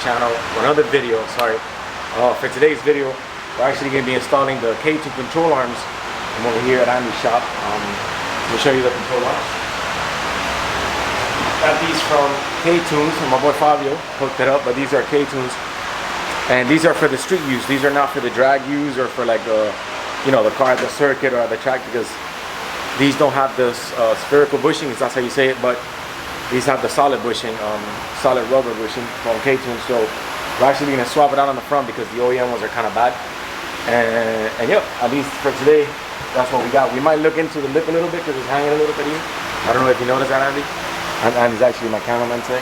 channel for another video. Sorry. For today's video, we're actually going to be installing the ktuned control arms. I'm over here at Andy's shop. Let me show you the control arms. Got these from ktuned, and my boy Fabio hooked it up, but these are ktuned. And these are for the street use. These are not for the drag use or for like the, you know, the car at the circuit or at the track, because these don't have this spherical bushing, if that's how you say it, but these have the solid bushing, solid rubber bushing from ktuned. So we're actually gonna swap it out on the front because the OEM ones are kind of bad. And yeah, at least for today, that's what we got. We might look into the lip a little bit because it's hanging a little bit here. I don't know if you noticed that, Andy. Andy's actually my cameraman today.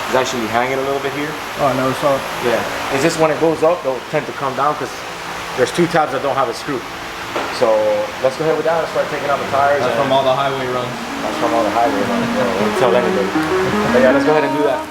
It's actually hanging a little bit here. Oh, I never saw it. Yeah, it's just when it goes up, they'll tend to come down because there's two tabs that don't have a screw. So let's go ahead with that and start taking out the tires. That's from all the highway runs. That's from all the highway runs. Don't tell anybody. But yeah, let's go ahead and do that.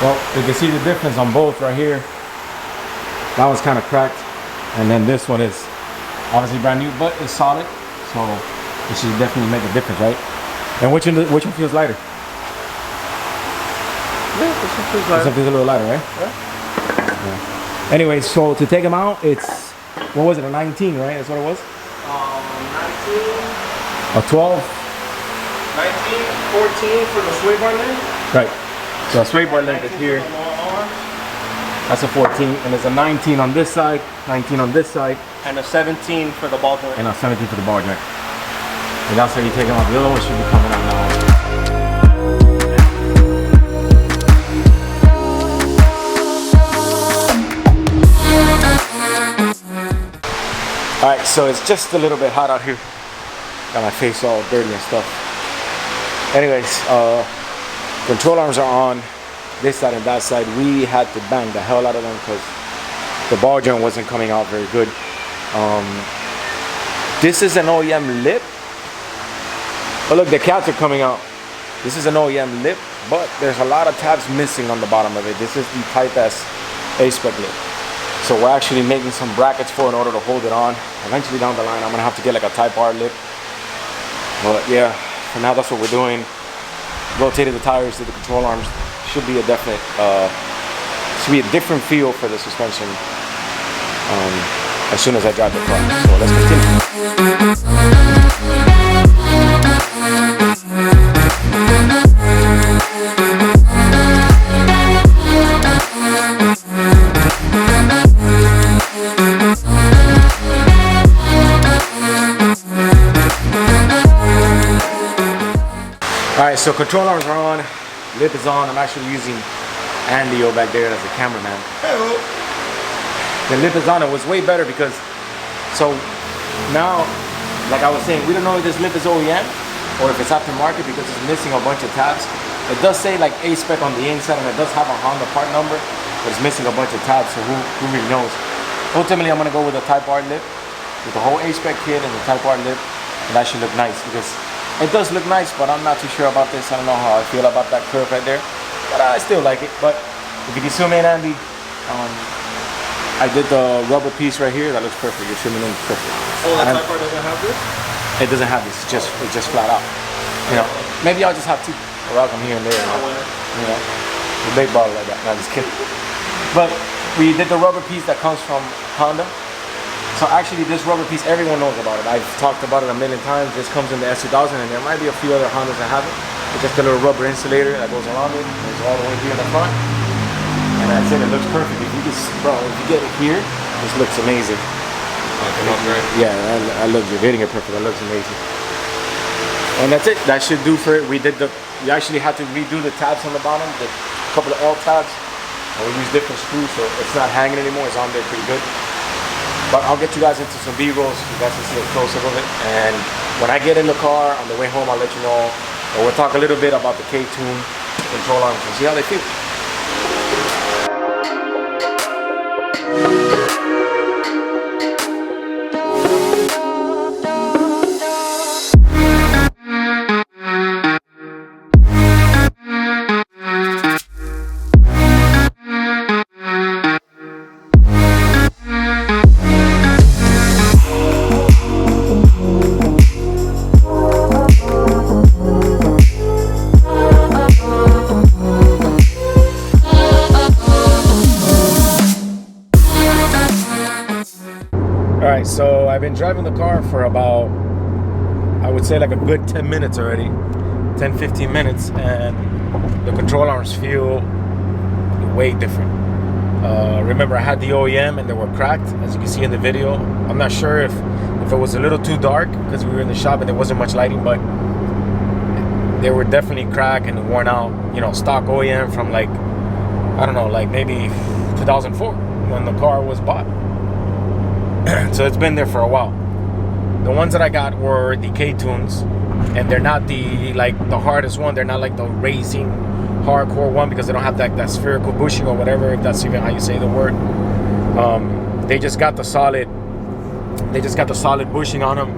Well, you can see the difference on both right here. That one's kind of cracked, and then this one is obviously brand new, but it's solid, so it should definitely make a difference, right? And which one feels lighter? Yeah, this one feels lighter. This one feels a little lighter, right? Yeah. Anyway, so to take them out, it's, what was it, a 19, right? That's what it was? 19. A 12? 19, 14 for the sway bar length. Right. So a sway bar length is here. That's a 14, and there's a 19 on this side, 19 on this side, and a 17 for the ball joint. and a 17 for the bar joint. And that's how you take them out. The other one should be coming out now. Alright, so it's just a little bit hot out here. Got my face all dirty and stuff. Anyways, control arms are on this side and that side. We had to bang the hell out of them because the ball joint wasn't coming out very good. This is an OEM lip. But look, the caps are coming out. This is an OEM lip, but there's a lot of tabs missing on the bottom of it. This is the Type S A-spec lip. So we're actually making some brackets for in order to hold it on. Eventually down the line, I'm gonna have to get like a Type R lip. But yeah, for now that's what we're doing. Rotated the tires to the control arms. Should be a definite, should be a different feel for the suspension as soon as I drive the car. So let's continue. Alright, so control arms are on, lip is on. I'm actually using Andy back there as the cameraman. Hello. The lip is on. It was way better because, so now, like I was saying, we don't know if this lip is OEM or if it's aftermarket because it's missing a bunch of tabs. It does say like A-spec on the inside, and it does have a Honda part number, but it's missing a bunch of tabs, so who really knows? Ultimately, I'm gonna go with a Type R lip, with the whole A-spec kit and the Type R lip, and that should look nice because it does look nice, but I'm not too sure about this. I don't know how I feel about that curve right there, but I still like it. But if you can zoom in, Andy, I did the rubber piece right here. That looks perfect. You're zooming in perfect. Oh, that Type R doesn't have this? It doesn't have this. It's just flat out. You know, maybe I'll just have two. Rock them here and there. You know, a big bottle like that. No, just kidding. But we did the rubber piece that comes from Honda. So actually, this rubber piece, everyone knows about it. I've talked about it a million times. This comes in the S2000, and there might be a few other Hondas that have it. It's just a little rubber insulator that goes around it. It's all the way here in the front. And that's it. It looks perfect. If you just, bro, if you get it here, this looks amazing. It looks great. Yeah, I love you. Hitting it perfect. That looks amazing. And that's it. That should do for it. We actually had to redo the tabs on the bottom, the couple of L tabs, and we used different screws, so it's not hanging anymore. It's on there pretty good. But I'll get you guys into some B-rolls so you guys can see a close-up of it. And when I get in the car on the way home, I'll let you know. And we'll talk a little bit about the ktuned control arms and see how they feel. Alright, so I've been driving the car for about, I would say like a good 10 minutes already, 10-15 minutes, and the control arms feel way different. Remember, I had the OEM and they were cracked, as you can see in the video. I'm not sure if it was a little too dark because we were in the shop and there wasn't much lighting, but they were definitely cracked and worn out. You know, stock OEM from like, I don't know, like maybe 2004 when the car was bought. So it's been there for a while. The ones that I got were the ktunes, and they're not the hardest one. They're not like the racing hardcore one because they don't have that spherical bushing or whatever, if that's even how you say the word. They just got the solid bushing on them,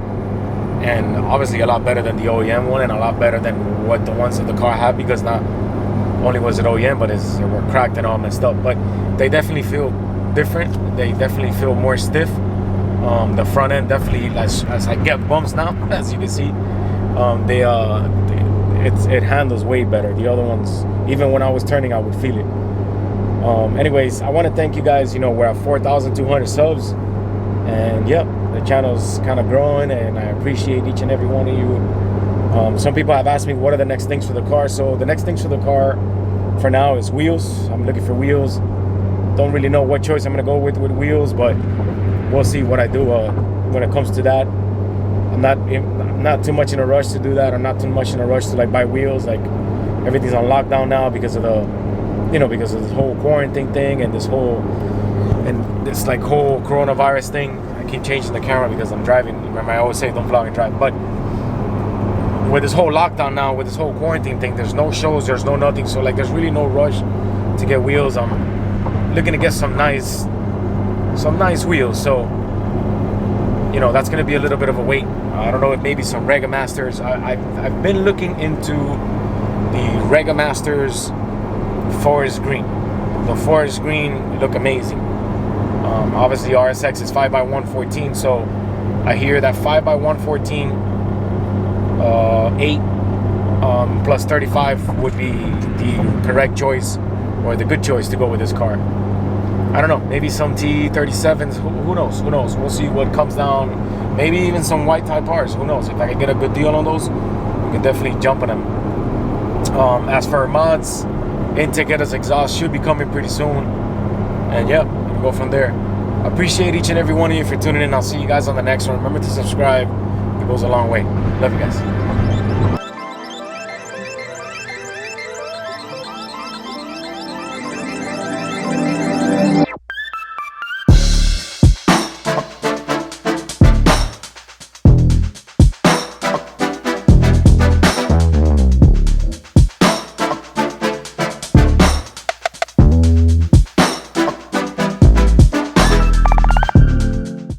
and obviously a lot better than the OEM one and a lot better than what the ones that the car had, because not only was it OEM, but they were cracked and all messed up. But they definitely feel different. They definitely feel more stiff. The front end definitely, as I get bumps now, as you can see, it handles way better. The other ones, even when I was turning, I would feel it. Anyways, I want to thank you guys. You know, we're at 4,200 subs, and yep, the channel's kind of growing, and I appreciate each and every one of you. Some people have asked me what are the next things for the car. So the next things for the car for now is wheels. I'm looking for wheels. Don't really know what choice I'm gonna go with wheels, but we'll see what I do when it comes to that. I'm not too much in a rush to do that. I'm not too much in a rush to like buy wheels. Like, everything's on lockdown now because of because of this whole quarantine thing and this whole coronavirus thing. I keep changing the camera because I'm driving. Remember, I always say don't vlog and drive. But with this whole lockdown now, with this whole quarantine thing, there's no shows, there's no nothing. So like, there's really no rush to get wheels. I'm looking to get some nice wheels, so you know that's going to be a little bit of a wait. I don't know if maybe some Rega Masters. I've been looking into the Rega Masters forest green. The forest green look amazing. Obviously RSX is 5x114, so I hear that 5x114 8 plus 35 would be the correct choice, or the good choice to go with this car. I don't know, maybe some T37s, who knows, we'll see what comes down. Maybe even some white Type Rs, who knows. If I can get a good deal on those, we can definitely jump on them. As for mods, intake headers, exhaust should be coming pretty soon, and yeah, we'll go from there. I appreciate each and every one of you for tuning in. I'll see you guys on the next one. Remember to subscribe, it goes a long way. Love you guys.